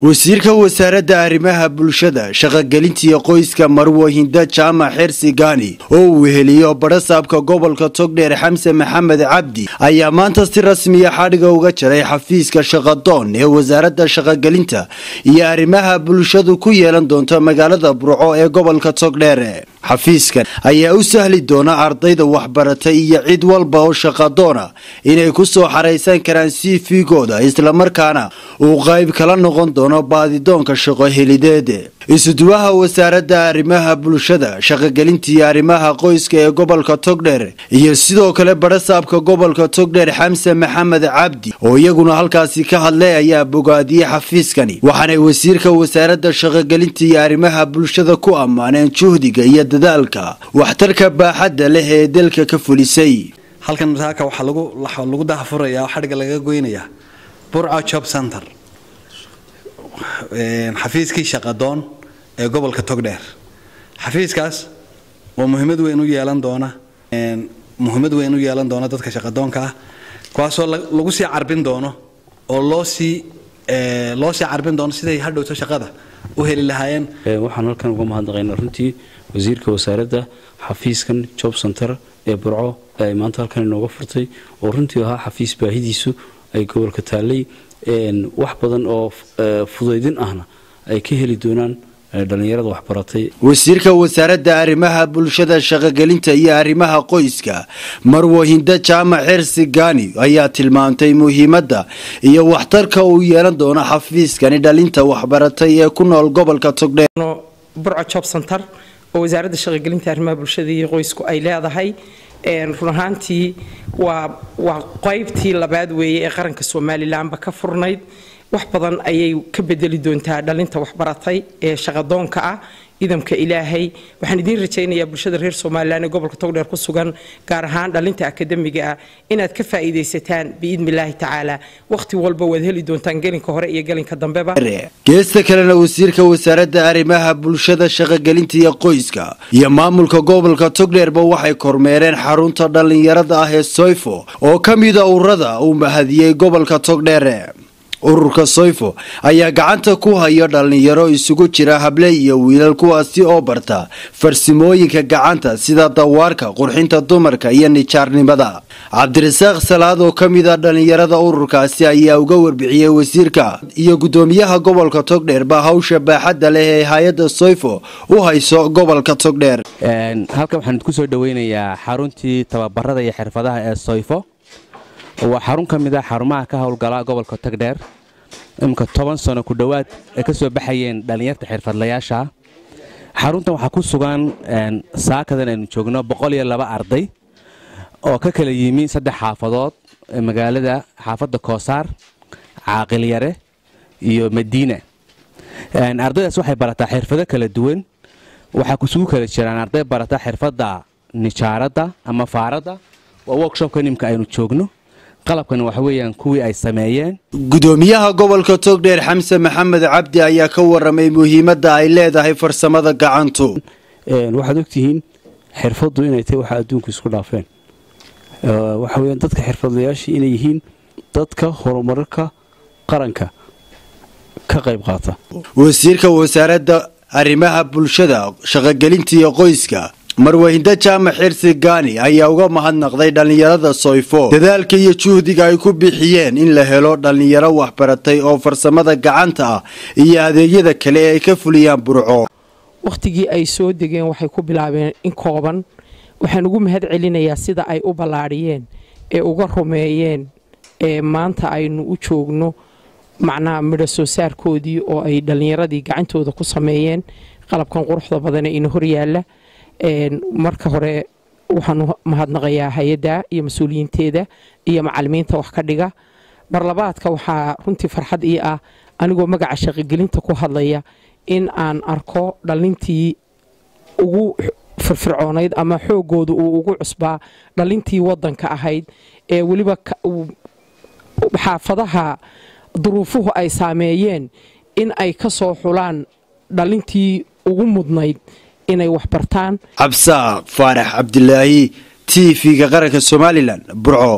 wasiirka wasaaradda arrimaha bulshada shaqagelinta qoyska Marwo Hinda Jaamac Xirsi Gaani oo uu heliyo barasaabka gobolka Togdheer Xamse Maxamed Cabdi ayaa maanta si rasmi ah xadhiga uga jaray xafiiska shaqadoon ee wasaaradda shaqagelinta iyo arrimaha bulshadu ku yeelan doonto magaalada Burco ee gobolka Togdheer. xafiiskan ayaa u sahli doona ardayda waxbaratay iyo cid walba oo shaqadoona inay ku soo xareysan karaan CV-gooda isla markaana uu qayb kala noqon doono baadidoonka shaqo helideed. isuduwaha wasaaradda arrimaha bulshada shaqagelinta iyo arrimaha qoyska ee gobolka Togdheer iyo sidoo kale barasaabka gobolka Togdheer Xamse Maxamed Cabdi oo iyaguna halkaasi ka hadlay ayaa bogaadiyay xafiiskani waxaana wasiirka wasaaradda shaqagelinta iyo arrimaha bulshada ku ammaaneen juhdiga iyo dadaalka waxtarka baaxadda leh ee dalka ka fulisay. halkan masaaka waxa lagu daahfurayaa xadhiga laga goynaya Burco Job Center xafiiskii shaqadoon ee gobolka Togdheer. xafiiskaas waa muhiimad weyn u yeelan doona dadka shaqadoonka ah kuwaasoo lagu sii carbin doono oo loo sii carbin doono siday hadhowto shaqada u heli lahaayeen. waxaan halkan uga mahadnaqaynaa runtii wasiirka wasaaradda xafiiskan Job Center ee Burco ay maanta halkan inooga furtay oo runtii ahaa xafiis baahidiisu ay gobolka taalay wax badan oo fudaydin ahna ay ka heli doonaan dhalinyarada waxbaratay. wasiirka wasaaradda arrimaha bulshada shaqagelinta iyo arrimaha qoyska Marwo Hinda Jaamac Xirsi Gaani ayaa tilmaantay muhiimadda iyo waxtarka uu yeelan doono xafiiskani dhalinta waxbaratay ee ku nool gobolka Togdheer. Burco Job Center oo wasaaradda shaqagelinta arrimaha bulshada iyo qoysku ay leedahay run ahaantii waa qaybtii labaad weeye ee qaranka Soomaaliland ka furnayd wax badan ayay ka bedeli doontaa dhalinta waxbaratay ee shaqadoonka ah idamka Ilaahay. waxaan idin rajaynayaa bulshada reer Soomaaliland ee gobolka Togdheer ku sugan gaar ahaan dhalinta akademiga ah inaad ka faa'iideysataan biidmillaahi tacaala waqti walba wad heli doontaan gelinka hore iyo gelinka dambeba. geesta kalena wasiirka wasaaradda arrimaha bulshada shaqagelinta iyo qoyska iyo maamulka gobolka Togdheerba waxay kormeereen xarunta dhalinyarada ah ee Soifo oo kamid ah ururada uu mahadiyay gobolka Togdheer. ururka Soifo ayaa gacanta ku haya dhalinyaro isugu jira hable iyo wiilal kuwaasi oo barta farsamooyinka gacanta sida dawaarka qurxinta dumarka iyo nijaarnimada. Cabdirasaaq Salaad oo kamid ah dhalinyarada ururkaasi ayaa uga warbixiyay wasiirka iyo gudoomiyaha gobolka Togdheer ba hawsha baaxadda leh ee hay'adda Soifo u hayso gobolka Togdheer. halka waxaan ku soo dhaweynayaa xaruntii tababarada iyo xirfadaha ee Soifo waa xarun kamid ah xarumaha ka howlgala gobolka Togdheer imka 10 sano ku dhawaad ay ka soo baxayeen dhalinyarta xirfadlayaasha. xaruntan waxa ku sugan saakadan aynu joogno 102 arday oo ka kala yimi 3 xaafadood ee magaalada xaafadda Koosaar, Caaqil Yare iyo Madiina. ardaydaas waxay barataa xirfado kala duwan waxa ku sugu kala jiraan arday barata xirfadda nijaarada ama faarada waa workshop-kan imka aynu joogno qalabkan waxa weeyaan kuwii ay sameeyeen. gudoomiyaha gobolka Togdheer Xamse Maxamed Cabdi ayaa ka waramay muhiimadda ay leedahay farsamada gacantu. waxaad ogtihiin xirfadu inay tahay waxa adduunku isku dhaafeen. waxa weeyaan dadka xirfadlayaasha inay yihiin dadka horumarka qaranka ka qayb qaata. wasiirka wasaaradda arrimaha bulshada shaqagelinta iyo qoyska Marwo Hinda Jaamac Xirsi Gaani ayaa uga mahadnaqday dhalinyarada Soifo dadaalka iyo juhdiga ay ku bixiyeen in la helo dhalinyaro waxbaratay oo farsamada gacanta ah iyo adeegyada kale ee ka fuliyaan Burco. waqtigii ay soo degeen waxay ku bilaabeen in kooban waxaan ugu mahad celinayaa sida ay u balaariyeen ee uga rumeeyeen ee maanta aynu u joogno macnaha midho soo saarkoodii oo ay dhalinyaradii gacantooda ku sameeyeen qalabkan quruxda badan ee hor yaala. marka hore waxaan mahadnaqayaa hay'adda iyo mas'uuliyiinteeda iyo macallimiinta wax ka dhiga. barlabaadka waxaa runtii farxad ii ah anigoo magaca shaqagelinta ku hadlaya in aan arko dhalintii ugu firfircoonayd ama xoogooda uu ugu cusbaa dhalintii wadanka ahayd ee waliba xaafadaha duruufuhu ay saameeyeen in ay ka soo xulaan dhalintii ugu mudnayd inay wax bartaan. Absaaq Faarax Cabdilaahi TV-ga qaranka Soomaaliland Burco.